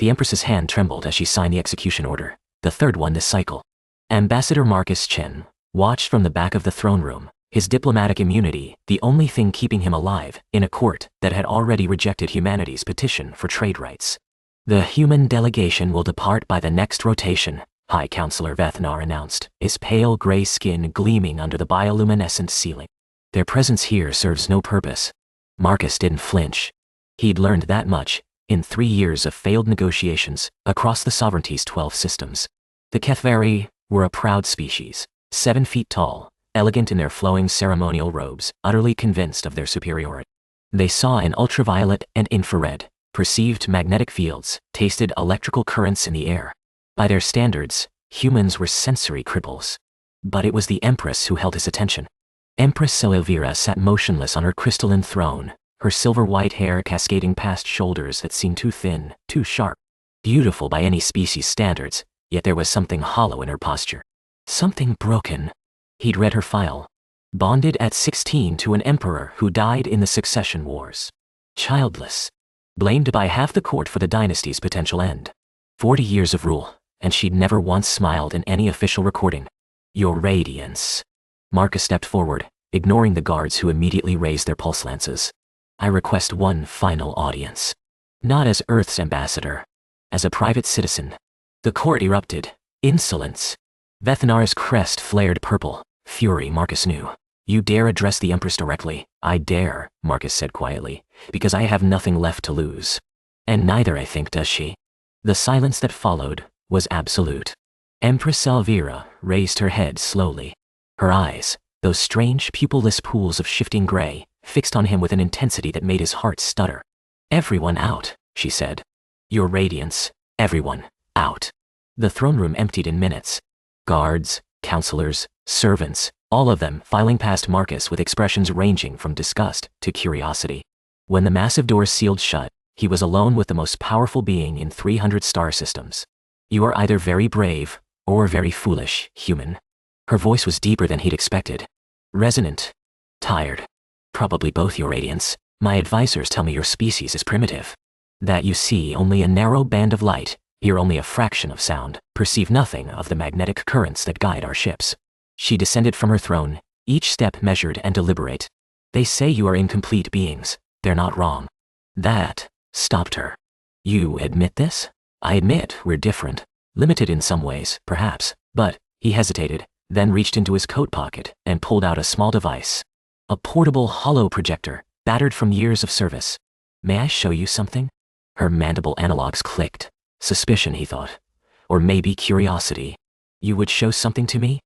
The Empress's hand trembled as she signed the execution order, the third one this cycle. Ambassador Marcus Chen watched from the back of the throne room, his diplomatic immunity the only thing keeping him alive in a court that had already rejected humanity's petition for trade rights. The human delegation will depart by the next rotation, High Counselor Keth'vari announced, his pale gray skin gleaming under the bioluminescent ceiling. Their presence here serves no purpose. Marcus didn't flinch. He'd learned that much in 3 years of failed negotiations across the sovereignty's 12 systems. The Keth'vari were a proud species, 7 feet tall, elegant in their flowing ceremonial robes, utterly convinced of their superiority. They saw in ultraviolet and infrared, perceived magnetic fields, tasted electrical currents in the air. By their standards, humans were sensory cripples. But it was the Empress who held his attention. Empress Sael'vira sat motionless on her crystalline throne, her silver-white hair cascading past shoulders that seemed too thin, too sharp. Beautiful by any species standards, yet there was something hollow in her posture. Something broken. He'd read her file. Bonded at 16 to an emperor who died in the succession wars. Childless. Blamed by half the court for the dynasty's potential end. 40 years of rule, and she'd never once smiled in any official recording. Your Radiance. Marcus stepped forward, ignoring the guards who immediately raised their pulse lances. I request one final audience. Not as Earth's ambassador. As a private citizen. The court erupted. Insolence. Keth'vari's crest flared purple. Fury, Marcus knew. You dare address the Empress directly? I dare, Marcus said quietly, because I have nothing left to lose. And neither, I think, does she. The silence that followed was absolute. Empress Sael'vira raised her head slowly. Her eyes, those strange pupilless pools of shifting gray, fixed on him with an intensity that made his heart stutter. Everyone out, she said. Your Radiance, everyone, out. The throne room emptied in minutes. Guards, counselors, servants, all of them filing past Marcus with expressions ranging from disgust to curiosity. When the massive doors sealed shut, he was alone with the most powerful being in 300 star systems. You are either very brave or very foolish, human. Her voice was deeper than he'd expected. Resonant. Tired. Probably both, Your Radiance. My advisors tell me your species is primitive. That you see only a narrow band of light, hear only a fraction of sound, perceive nothing of the magnetic currents that guide our ships. She descended from her throne, each step measured and deliberate. They say you are incomplete beings. They're not wrong. That stopped her. You admit this? I admit we're different. Limited in some ways, perhaps, but, he hesitated, then reached into his coat pocket and pulled out a small device. A portable hollow projector, battered from years of service. May I show you something? Her mandible analogs clicked. Suspicion, he thought. Or maybe curiosity. You would show something to me?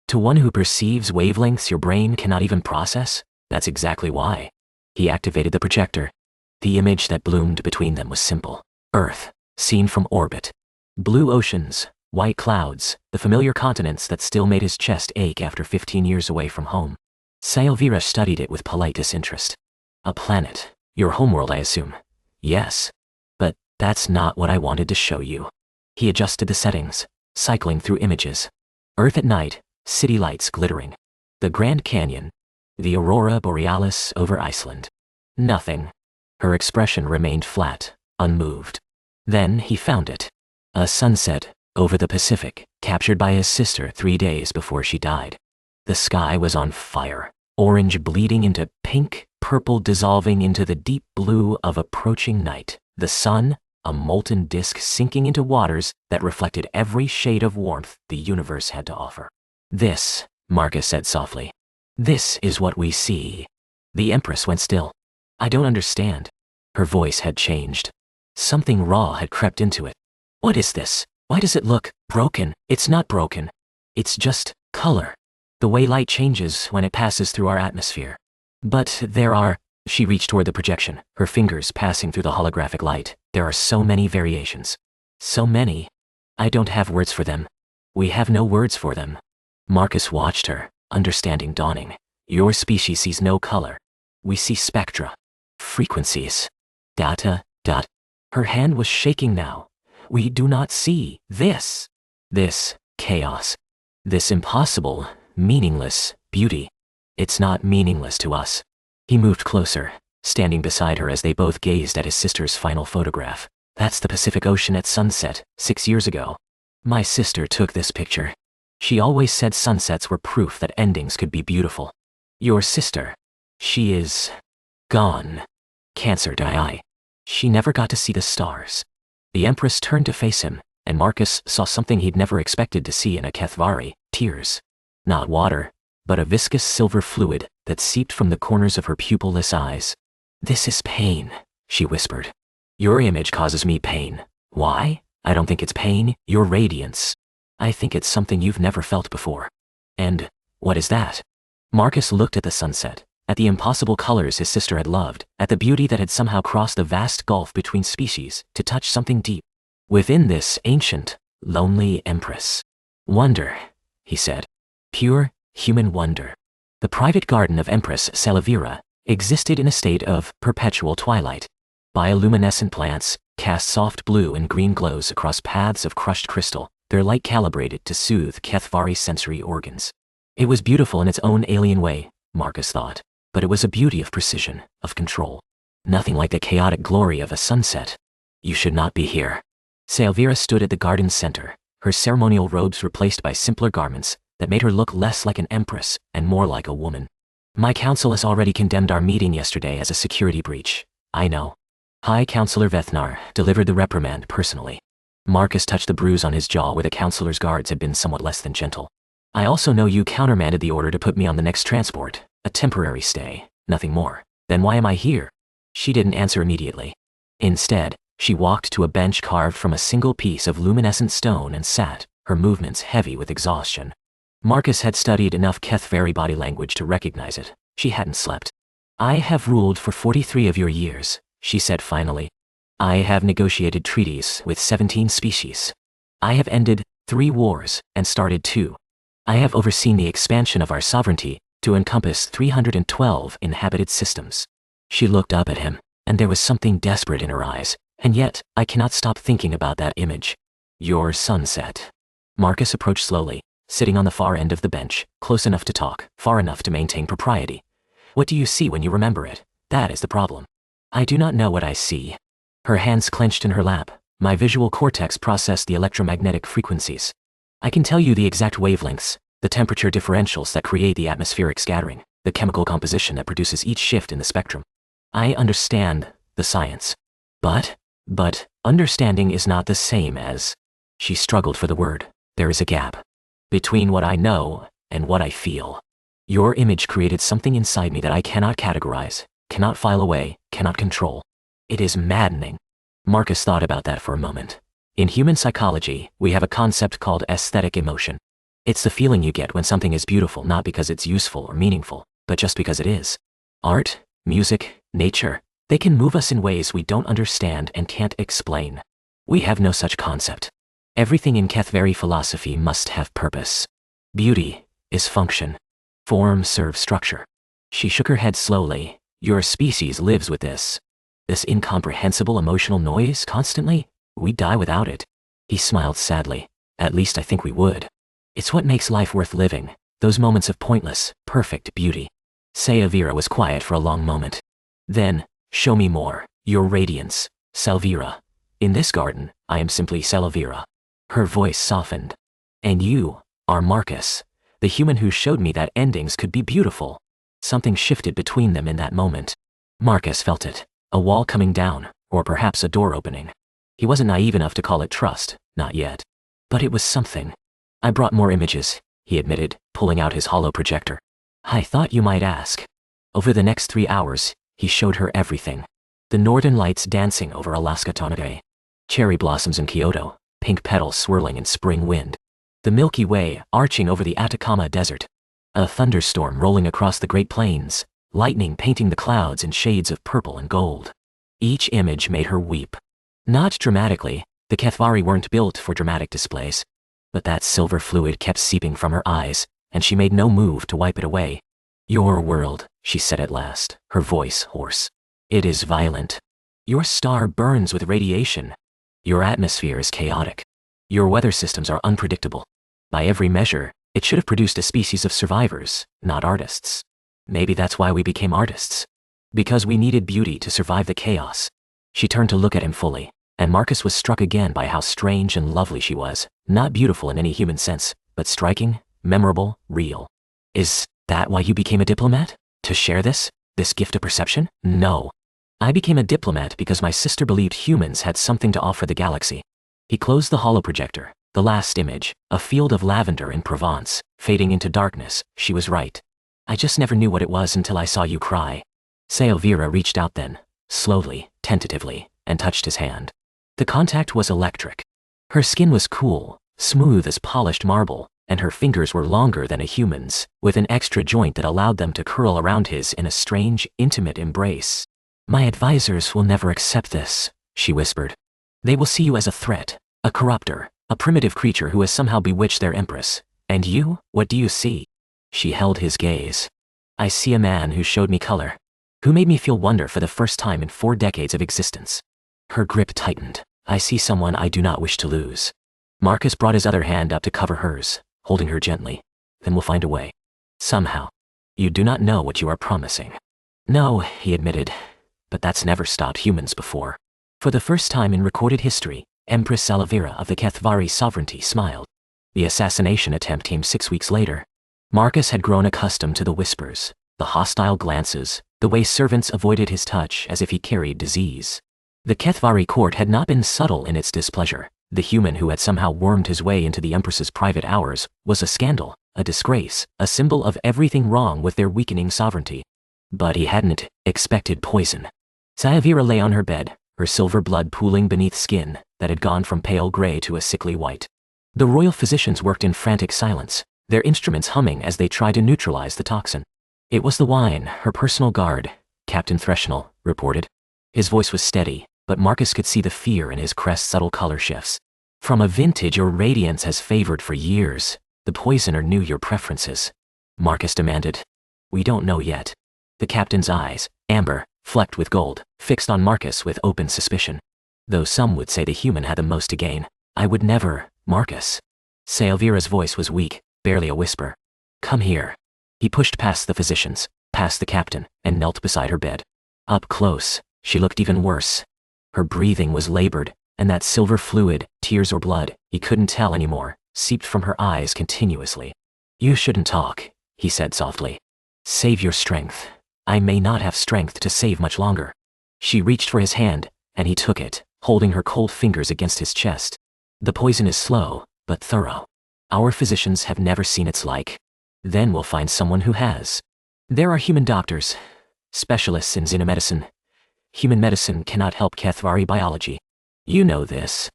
To one who perceives wavelengths your brain cannot even process? That's exactly why. He activated the projector. The image that bloomed between them was simple. Earth, seen from orbit. Blue oceans, white clouds, the familiar continents that still made his chest ache after 15 years away from home. Sael'vira studied it with polite disinterest. A planet. Your homeworld, I assume. Yes. But that's not what I wanted to show you. He adjusted the settings, cycling through images. Earth at night, city lights glittering. The Grand Canyon. The Aurora Borealis over Iceland. Nothing. Her expression remained flat, unmoved. Then he found it. A sunset, over the Pacific, captured by his sister 3 days before she died. The sky was on fire, orange bleeding into pink, purple dissolving into the deep blue of approaching night. The sun, a molten disk sinking into waters that reflected every shade of warmth the universe had to offer. This, Marcus said softly. This is what we see. The Empress went still. I don't understand. Her voice had changed. Something raw had crept into it. What is this? Why does it look broken? It's not broken. It's just color. The way light changes when it passes through our atmosphere. But there are, she reached toward the projection, her fingers passing through the holographic light. There are so many variations. So many. I don't have words for them. We have no words for them. Marcus watched her, understanding dawning. Your species sees no color. We see spectra. Frequencies. Data. Her hand was shaking now. We do not see this. This chaos. This impossible, meaningless beauty. It's not meaningless to us. He moved closer, standing beside her as they both gazed at his sister's final photograph. That's the Pacific Ocean at sunset, 6 years ago. My sister took this picture. She always said sunsets were proof that endings could be beautiful. Your sister. She is gone. Cancer die. She never got to see the stars. The Empress turned to face him, and Marcus saw something he'd never expected to see in a Keth'vari: tears. Not water, but a viscous silver fluid that seeped from the corners of her pupilless eyes. This is pain, she whispered. Your image causes me pain. Why? I don't think it's pain, your radiance. I think it's something you've never felt before. And what is that? Marcus looked at the sunset, at the impossible colors his sister had loved, at the beauty that had somehow crossed the vast gulf between species to touch something deep within this ancient, lonely Empress. Wonder, he said. Pure, human wonder. The private garden of Empress Sael'vira existed in a state of perpetual twilight. Bioluminescent plants cast soft blue and green glows across paths of crushed crystal, their light calibrated to soothe Keth'vari's sensory organs. It was beautiful in its own alien way, Marcus thought, but it was a beauty of precision, of control. Nothing like the chaotic glory of a sunset. You should not be here. Sael'vira stood at the garden's center, her ceremonial robes replaced by simpler garments that made her look less like an empress and more like a woman. My council has already condemned our meeting yesterday as a security breach. I know. High Counselor Vethnar delivered the reprimand personally. Marcus touched the bruise on his jaw where the counselor's guards had been somewhat less than gentle. I also know you countermanded the order to put me on the next transport, a temporary stay, nothing more. Then why am I here? She didn't answer immediately. Instead, she walked to a bench carved from a single piece of luminescent stone and sat, her movements heavy with exhaustion. Marcus had studied enough Keth'vari body language to recognize it. She hadn't slept. I have ruled for 43 of your years, she said finally. I have negotiated treaties with 17 species. I have ended 3 wars and started 2. I have overseen the expansion of our sovereignty to encompass 312 inhabited systems. She looked up at him, and there was something desperate in her eyes, and yet I cannot stop thinking about that image. Your sunset. Marcus approached slowly, sitting on the far end of the bench, close enough to talk, far enough to maintain propriety. What do you see when you remember it? That is the problem. I do not know what I see. Her hands clenched in her lap. My visual cortex processed the electromagnetic frequencies. I can tell you the exact wavelengths, the temperature differentials that create the atmospheric scattering, the chemical composition that produces each shift in the spectrum. I understand the science. But understanding is not the same as... She struggled for the word. There is a gap between what I know and what I feel. Your image created something inside me that I cannot categorize, cannot file away, cannot control. It is maddening. Marcus thought about that for a moment. In human psychology, we have a concept called aesthetic emotion. It's the feeling you get when something is beautiful not because it's useful or meaningful, but just because it is. Art, music, nature, they can move us in ways we don't understand and can't explain. We have no such concept. Everything in Keth'vari philosophy must have purpose. Beauty is function. Form serves structure. She shook her head slowly. Your species lives with this incomprehensible emotional noise constantly. We die without it. He smiled sadly. At least I think we would. It's what makes life worth living, those moments of pointless, perfect beauty. Sael'vira was quiet for a long moment. Then, show me more, your radiance, Sael'vira. In this garden, I am simply Sael'vira. Her voice softened. And you are Marcus, the human who showed me that endings could be beautiful. Something shifted between them in that moment. Marcus felt it, a wall coming down, or perhaps a door opening. He wasn't naive enough to call it trust, not yet. But it was something. I brought more images, he admitted, pulling out his hollow projector. I thought you might ask. Over the next 3 hours, he showed her everything. The northern lights dancing over Alaska Tonade. Cherry blossoms in Kyoto, pink petals swirling in spring wind. The Milky Way arching over the Atacama Desert. A thunderstorm rolling across the Great Plains, lightning painting the clouds in shades of purple and gold. Each image made her weep. Not dramatically, the Keth'vari weren't built for dramatic displays. But that silver fluid kept seeping from her eyes, and she made no move to wipe it away. Your world, she said at last, her voice hoarse. It is violent. Your star burns with radiation. Your atmosphere is chaotic. Your weather systems are unpredictable. By every measure, it should have produced a species of survivors, not artists. Maybe that's why we became artists. Because we needed beauty to survive the chaos. She turned to look at him fully, And Marcus was struck again by how strange and lovely she was, not beautiful in any human sense, but striking, memorable, real. Is that why you became a diplomat? To share this gift of perception? No. I became a diplomat because my sister believed humans had something to offer the galaxy. He closed the holoprojector. The last image, a field of lavender in Provence, fading into darkness. She was right. I just never knew what it was until I saw you cry. Sael'vira reached out then, slowly, tentatively, and touched his hand. The contact was electric. Her skin was cool, smooth as polished marble, and her fingers were longer than a human's, with an extra joint that allowed them to curl around his in a strange, intimate embrace. My advisors will never accept this, she whispered. They will see you as a threat, a corrupter, a primitive creature who has somehow bewitched their empress. And you, what do you see? She held his gaze. I see a man who showed me color, who made me feel wonder for the first time in 4 decades of existence. Her grip tightened. I see someone I do not wish to lose. Marcus brought his other hand up to cover hers, holding her gently. Then we'll find a way. Somehow. You do not know what you are promising. No, he admitted, but that's never stopped humans before. For the first time in recorded history, Empress Sael'vira of the Keth'vari sovereignty smiled. The assassination attempt came 6 weeks later. Marcus had grown accustomed to the whispers, the hostile glances, the way servants avoided his touch as if he carried disease. The Keth'vari court had not been subtle in its displeasure. The human who had somehow wormed his way into the Empress's private hours was a scandal, a disgrace, a symbol of everything wrong with their weakening sovereignty. But he hadn't expected poison. Sael'vira lay on her bed, her silver blood pooling beneath skin that had gone from pale gray to a sickly white. The royal physicians worked in frantic silence, their instruments humming as they tried to neutralize the toxin. It was the wine, her personal guard, Captain Threshnell reported. His voice was steady, but Marcus could see the fear in his crest's subtle color shifts. From a vintage your radiance has favored for years, the poisoner knew your preferences. Marcus demanded. We don't know yet. The captain's eyes, amber, flecked with gold, fixed on Marcus with open suspicion. Though some would say the human had the most to gain, I would never, Marcus. Sael'vira's voice was weak, barely a whisper. Come here. He pushed past the physicians, past the captain, and knelt beside her bed. Up close, she looked even worse. Her breathing was labored, and that silver fluid, tears or blood, he couldn't tell anymore, seeped from her eyes continuously. You shouldn't talk, he said softly. Save your strength. I may not have strength to save much longer. She reached for his hand, and he took it, holding her cold fingers against his chest. The poison is slow, but thorough. Our physicians have never seen its like. Then we'll find someone who has. There are human doctors, specialists in xenomedicine. Human medicine cannot help Keth'vari biology. You know this.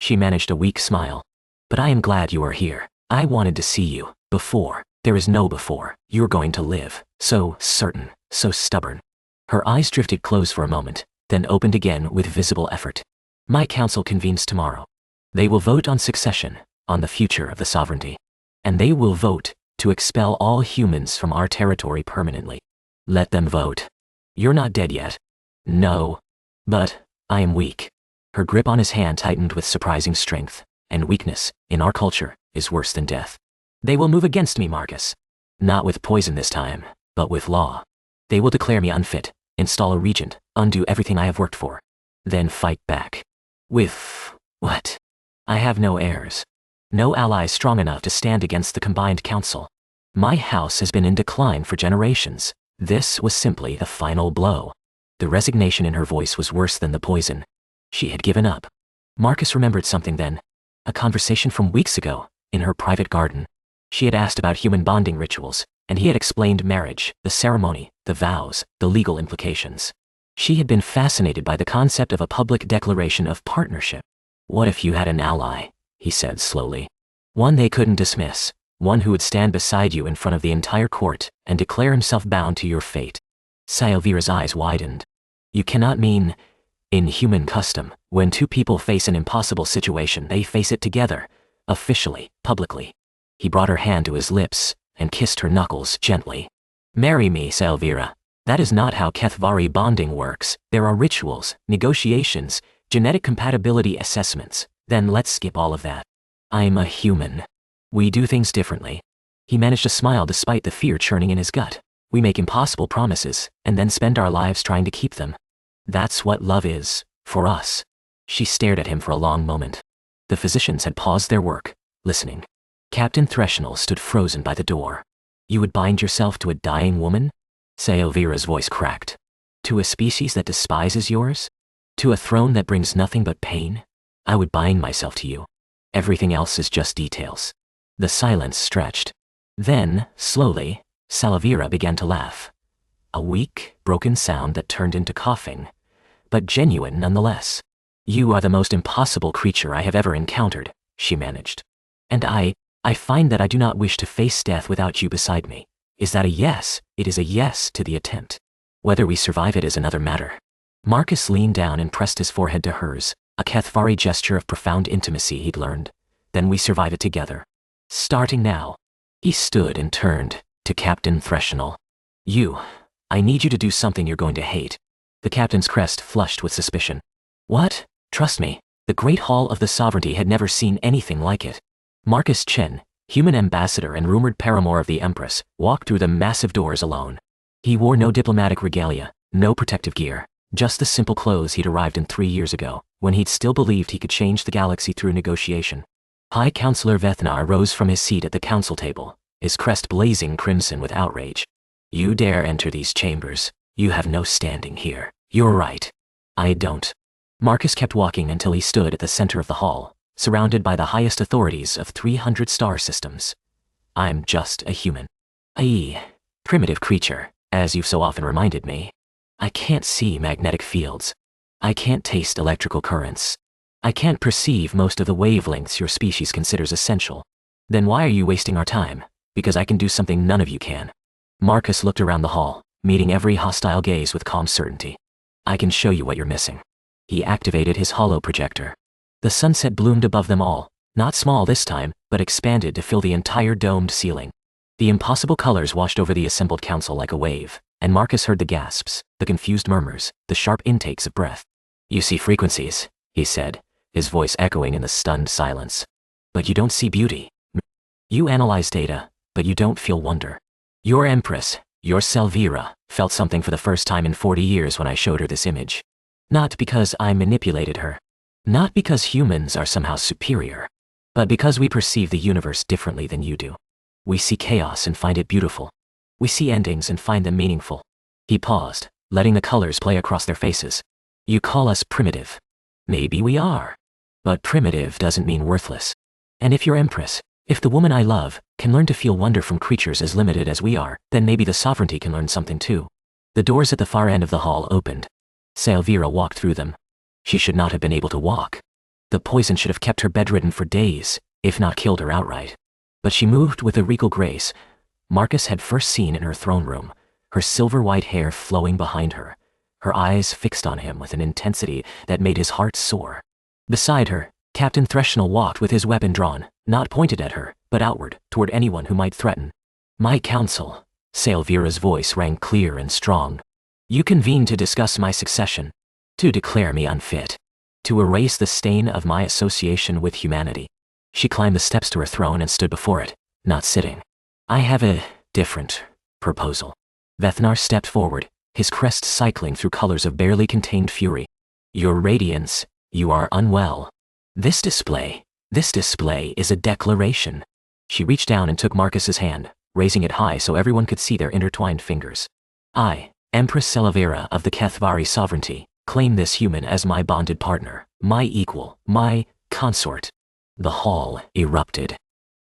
She managed a weak smile. But I am glad you are here. I wanted to see you. Before. There is no before. You're going to live. So certain. So stubborn. Her eyes drifted closed for a moment, then opened again with visible effort. My council convenes tomorrow. They will vote on succession, on the future of the sovereignty. And they will vote to expel all humans from our territory permanently. Let them vote. You're not dead yet. No. But I am weak. Her grip on his hand tightened with surprising strength, and weakness, in our culture, is worse than death. They will move against me, Marcus. Not with poison this time, but with law. They will declare me unfit, install a regent, undo everything I have worked for. Then fight back. With what? I have no heirs. No allies strong enough to stand against the combined council. My house has been in decline for generations. This was simply the final blow. The resignation in her voice was worse than the poison. She had given up. Marcus remembered something then. A conversation from weeks ago, in her private garden. She had asked about human bonding rituals, and he had explained marriage, the ceremony, the vows, the legal implications. She had been fascinated by the concept of a public declaration of partnership. What if you had an ally? He said slowly. One they couldn't dismiss, one who would stand beside you in front of the entire court and declare himself bound to your fate. Sael'vira's eyes widened. You cannot mean, in human custom, when two people face an impossible situation, they face it together, officially, publicly. He brought her hand to his lips and kissed her knuckles gently. Marry me, Sael'vira. That is not how Keth'vari bonding works. There are rituals, negotiations, genetic compatibility assessments. Then let's skip all of that. I'm a human. We do things differently. He managed to smile despite the fear churning in his gut. We make impossible promises, and then spend our lives trying to keep them. That's what love is, for us. She stared at him for a long moment. The physicians had paused their work, listening. Captain Threshnell stood frozen by the door. You would bind yourself to a dying woman? Sael'vira's voice cracked. To a species that despises yours? To a throne that brings nothing but pain? I would bind myself to you. Everything else is just details. The silence stretched. Then, slowly, Sael'vira began to laugh. A weak, broken sound that turned into coughing, but genuine nonetheless. You are the most impossible creature I have ever encountered, she managed. And I find that I do not wish to face death without you beside me. Is that a yes? It is a yes to the attempt. Whether we survive it is another matter. Marcus leaned down and pressed his forehead to hers, a Keth'vari gesture of profound intimacy he'd learned. Then we survive it together. Starting now. He stood and turned to Captain Threshnell. I need you to do something you're going to hate. The captain's crest flushed with suspicion. What? Trust me, the Great Hall of the Sovereignty had never seen anything like it. Marcus Chen, human ambassador and rumored paramour of the Empress, walked through the massive doors alone. He wore no diplomatic regalia, no protective gear, just the simple clothes he'd arrived in 3 years ago, when he'd still believed he could change the galaxy through negotiation. High Counselor Vethnar rose from his seat at the council table, his crest blazing crimson with outrage. You dare enter these chambers. You have no standing here. You're right. I don't. Marcus kept walking until he stood at the center of the hall, surrounded by the highest authorities of 300 star systems. I'm just a human. A primitive creature, as you've so often reminded me. I can't see magnetic fields. I can't taste electrical currents. I can't perceive most of the wavelengths your species considers essential. Then why are you wasting our time? Because I can do something none of you can. Marcus looked around the hall, meeting every hostile gaze with calm certainty. I can show you what you're missing. He activated his holo projector. The sunset bloomed above them all, not small this time, but expanded to fill the entire domed ceiling. The impossible colors washed over the assembled council like a wave, and Marcus heard the gasps, the confused murmurs, the sharp intakes of breath. You see frequencies, he said, his voice echoing in the stunned silence. But you don't see beauty. You analyze data, but you don't feel wonder. Your Empress, your Sael'vira, felt something for the first time in 40 years when I showed her this image. Not because I manipulated her. Not because humans are somehow superior. But because we perceive the universe differently than you do. We see chaos and find it beautiful. We see endings and find them meaningful. He paused, letting the colors play across their faces. You call us primitive. Maybe we are. But primitive doesn't mean worthless. And if your Empress, if the woman I love, can learn to feel wonder from creatures as limited as we are, then maybe the sovereignty can learn something too. The doors at the far end of the hall opened. Sael'vira walked through them. She should not have been able to walk. The poison should have kept her bedridden for days, if not killed her outright. But she moved with a regal grace Marcus had first seen in her throne room, her silver-white hair flowing behind her, her eyes fixed on him with an intensity that made his heart soar. Beside her, Captain Threshnell walked with his weapon drawn, not pointed at her, but outward, toward anyone who might threaten. My council, Sael'vira's voice rang clear and strong. You convene to discuss my succession, to declare me unfit, to erase the stain of my association with humanity. She climbed the steps to her throne and stood before it, not sitting. I have a different proposal. Vethnar stepped forward, his crest cycling through colors of barely contained fury. Your radiance, you are unwell. This display is a declaration. She reached down and took Marcus's hand, raising it high so everyone could see their intertwined fingers. I, Empress Sael'vira of the Keth'vari sovereignty, claim this human as my bonded partner, my equal, my consort. The hall erupted.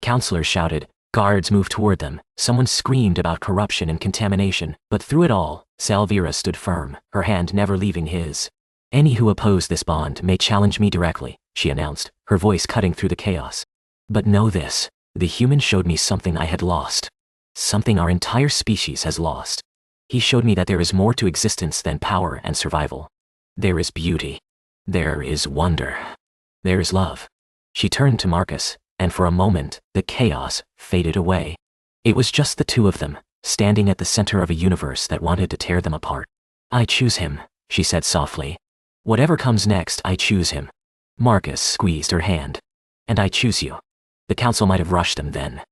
Counselors shouted, guards moved toward them, someone screamed about corruption and contamination, but through it all, Sael'vira stood firm, her hand never leaving his. Any who oppose this bond may challenge me directly, she announced, her voice cutting through the chaos. But know this, the human showed me something I had lost. Something our entire species has lost. He showed me that there is more to existence than power and survival. There is beauty. There is wonder. There is love. She turned to Marcus, and for a moment, the chaos faded away. It was just the two of them, standing at the center of a universe that wanted to tear them apart. I choose him, she said softly. Whatever comes next, I choose him. Marcus squeezed her hand. And I choose you. The council might have rushed them then.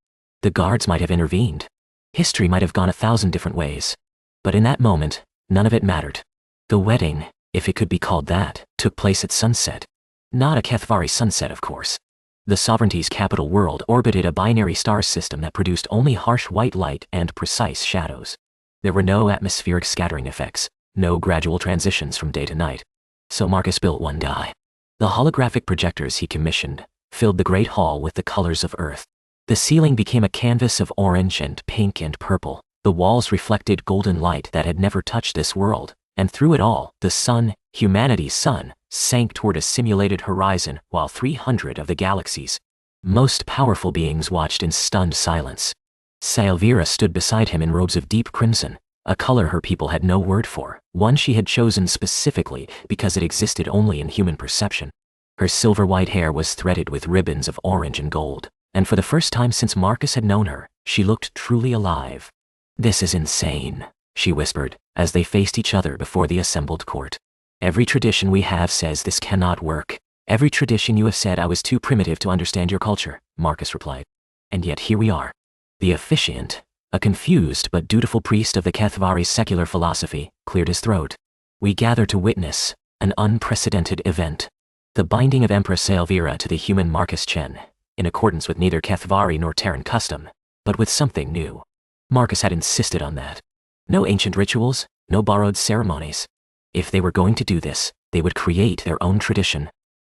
The guards might have intervened. History might have gone 1,000 different ways. But in that moment, none of it mattered. The wedding, if it could be called that, took place at sunset. Not a Keth'vari sunset, of course. The sovereignty's capital world orbited a binary star system that produced only harsh white light and precise shadows. There were no atmospheric scattering effects, no gradual transitions from day to night. So Marcus built one guy. The holographic projectors he commissioned filled the great hall with the colors of Earth. The ceiling became a canvas of orange and pink and purple. The walls reflected golden light that had never touched this world, and through it all, the sun, humanity's sun, sank toward a simulated horizon while 300 of the galaxy's most powerful beings watched in stunned silence. Sael'vira stood beside him in robes of deep crimson, a color her people had no word for, one she had chosen specifically because it existed only in human perception. Her silver-white hair was threaded with ribbons of orange and gold, and for the first time since Marcus had known her, she looked truly alive. "This is insane," she whispered, as they faced each other before the assembled court. "Every tradition we have says this cannot work. Every tradition you have said I was too primitive to understand your culture," Marcus replied. "And yet here we are." The officiant, a confused but dutiful priest of the Keth'vari's secular philosophy, cleared his throat. "We gather to witness an unprecedented event. The binding of Empress Sael'vira to the human Marcus Chen, in accordance with neither Keth'vari nor Terran custom, but with something new." Marcus had insisted on that. No ancient rituals, no borrowed ceremonies. If they were going to do this, they would create their own tradition.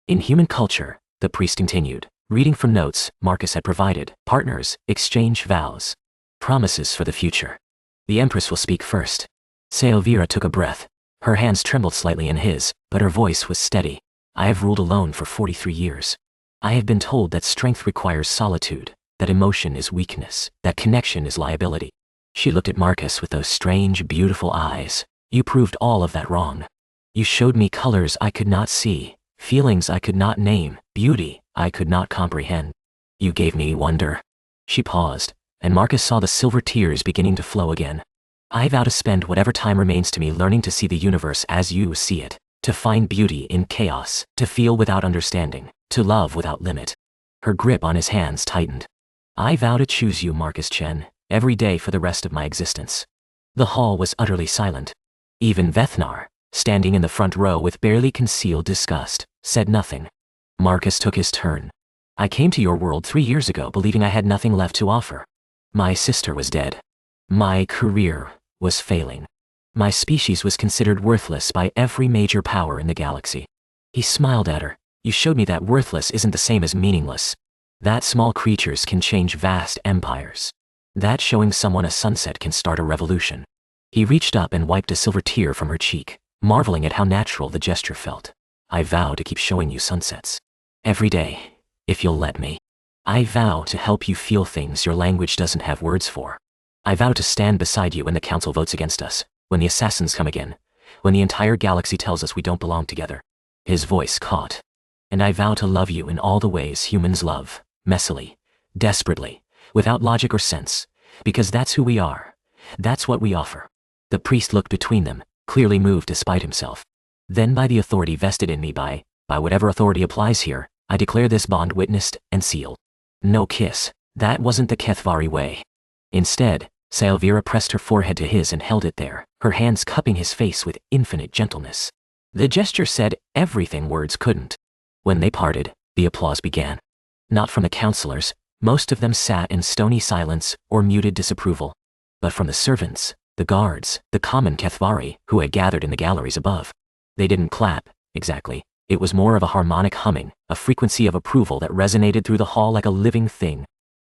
In human culture, the priest continued, reading from notes Marcus had provided, partners exchange vows, promises for the future. The Empress will speak first. Sael'vira took a breath. Her hands trembled slightly in his, but her voice was steady. "I have ruled alone for 43 years. I have been told that strength requires solitude, that emotion is weakness, that connection is liability." She looked at Marcus with those strange, beautiful eyes. "You proved all of that wrong. You showed me colors I could not see, feelings I could not name, beauty I could not comprehend. You gave me wonder." She paused, and Marcus saw the silver tears beginning to flow again. "I vow to spend whatever time remains to me learning to see the universe as you see it, to find beauty in chaos, to feel without understanding, to love without limit." Her grip on his hands tightened. "I vow to choose you, Marcus Chen, every day for the rest of my existence." The hall was utterly silent. Even Vethnar, standing in the front row with barely concealed disgust, said nothing. Marcus took his turn. "I came to your world 3 years ago believing I had nothing left to offer. My sister was dead. My career was failing. My species was considered worthless by every major power in the galaxy." He smiled at her. "You showed me that worthless isn't the same as meaningless. That small creatures can change vast empires. That showing someone a sunset can start a revolution." He reached up and wiped a silver tear from her cheek, marveling at how natural the gesture felt. "I vow to keep showing you sunsets. Every day, if you'll let me. I vow to help you feel things your language doesn't have words for. I vow to stand beside you when the council votes against us, when the assassins come again, when the entire galaxy tells us we don't belong together." His voice caught. "And I vow to love you in all the ways humans love, messily, desperately, without logic or sense, because that's who we are. That's what we offer." The priest looked between them, clearly moved despite himself. "Then by the authority vested in me by whatever authority applies here, I declare this bond witnessed and sealed." No kiss. That wasn't the Keth'vari way. Instead, Sael'vira pressed her forehead to his and held it there, her hands cupping his face with infinite gentleness. The gesture said everything words couldn't. When they parted, the applause began. Not from the counselors, most of them sat in stony silence or muted disapproval, but from the servants, the guards, the common Keth'vari who had gathered in the galleries above. They didn't clap, exactly. It was more of a harmonic humming, a frequency of approval that resonated through the hall like a living thing.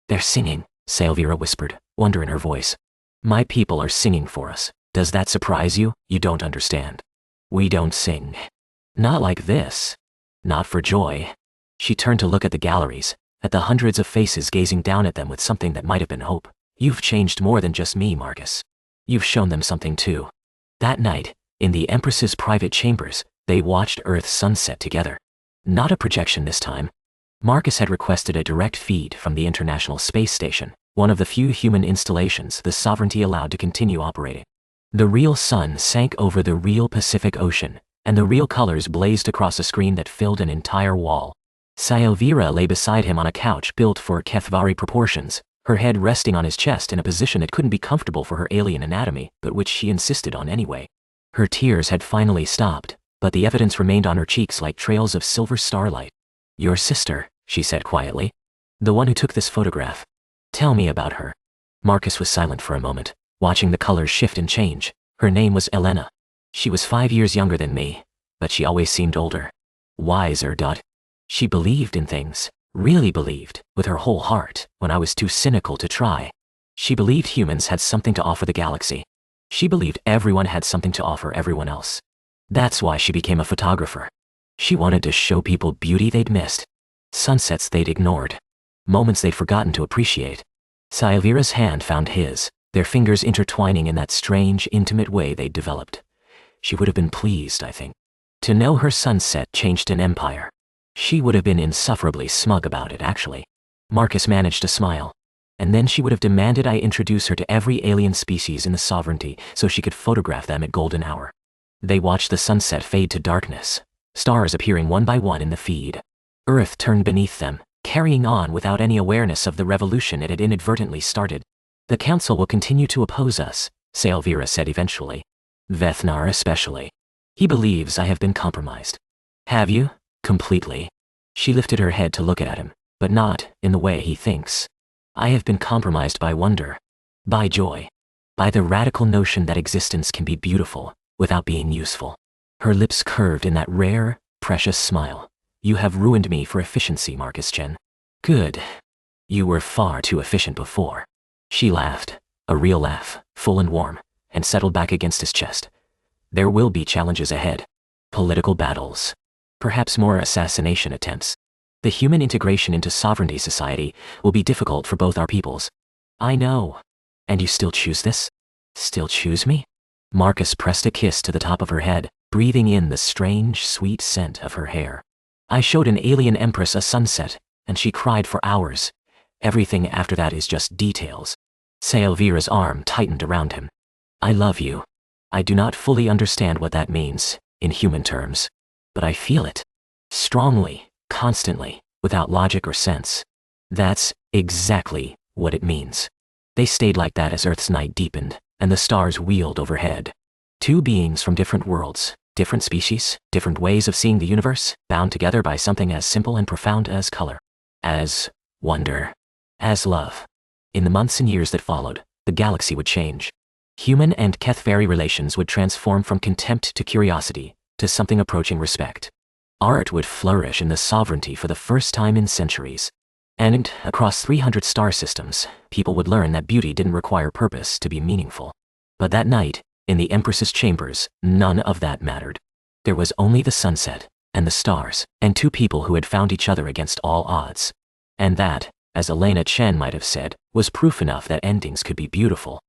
"They're singing," Sael'vira whispered, wonder in her voice. "My people are singing for us. Does that surprise you? You don't understand. We don't sing. Not like this. Not for joy." She turned to look at the galleries, at the hundreds of faces gazing down at them with something that might have been hope. "You've changed more than just me, Marcus. You've shown them something too." That night, in the Empress's private chambers, they watched Earth's sunset together. Not a projection this time. Marcus had requested a direct feed from the International Space Station, one of the few human installations the sovereignty allowed to continue operating. The real sun sank over the real Pacific Ocean, and the real colors blazed across a screen that filled an entire wall. Sael'vira lay beside him on a couch built for Keth'vari proportions, her head resting on his chest in a position that couldn't be comfortable for her alien anatomy, but which she insisted on anyway. Her tears had finally stopped, but the evidence remained on her cheeks like trails of silver starlight. "Your sister," she said quietly. "The one who took this photograph. Tell me about her." Marcus was silent for a moment, watching the colors shift and change. Her name was Elena. She was 5 years younger than me, but she always seemed older. Wiser. She believed in things, really believed, with her whole heart, when I was too cynical to try. She believed humans had something to offer the galaxy. She believed everyone had something to offer everyone else. That's why she became a photographer. She wanted to show people beauty they'd missed, sunsets they'd ignored, moments they'd forgotten to appreciate. Sael'vira's hand found his, their fingers intertwining in that strange, intimate way they'd developed. She would have been pleased, I think, to know her sunset changed an empire. She would have been insufferably smug about it, actually. Marcus managed to smile. And then she would have demanded I introduce her to every alien species in the sovereignty so she could photograph them at golden hour. They watched the sunset fade to darkness, stars appearing one by one in the feed. Earth turned beneath them, carrying on without any awareness of the revolution it had inadvertently started. "The Council will continue to oppose us," Sael'vira said eventually. "Vethnar especially. He believes I have been compromised." "Have you?" "Completely." She lifted her head to look at him, but not in the way he thinks. "I have been compromised by wonder, by joy, by the radical notion that existence can be beautiful without being useful." Her lips curved in that rare, precious smile. "You have ruined me for efficiency, Marcus Chen." "Good. You were far too efficient before." She laughed, a real laugh, full and warm, and settled back against his chest. "There will be challenges ahead. Political battles. Perhaps more assassination attempts. The human integration into sovereignty society will be difficult for both our peoples." "I know. And you still choose this? Still choose me?" Marcus pressed a kiss to the top of her head, breathing in the strange, sweet scent of her hair. "I showed an alien empress a sunset, and she cried for hours. Everything after that is just details." Sael'vira's arm tightened around him. "I love you. I do not fully understand what that means, in human terms. But I feel it. Strongly, constantly, without logic or sense. That's exactly what it means." They stayed like that as Earth's night deepened, and the stars wheeled overhead. Two beings from different worlds, different species, different ways of seeing the universe, bound together by something as simple and profound as color, as wonder, as love. In the months and years that followed, the galaxy would change. Human and Keth'vari relations would transform from contempt to curiosity, to something approaching respect. Art would flourish in the sovereignty for the first time in centuries. And across 300 star systems, people would learn that beauty didn't require purpose to be meaningful. But that night, in the Empress's chambers, none of that mattered. There was only the sunset, and the stars, and two people who had found each other against all odds. And that, as Elena Chen might have said, was proof enough that endings could be beautiful.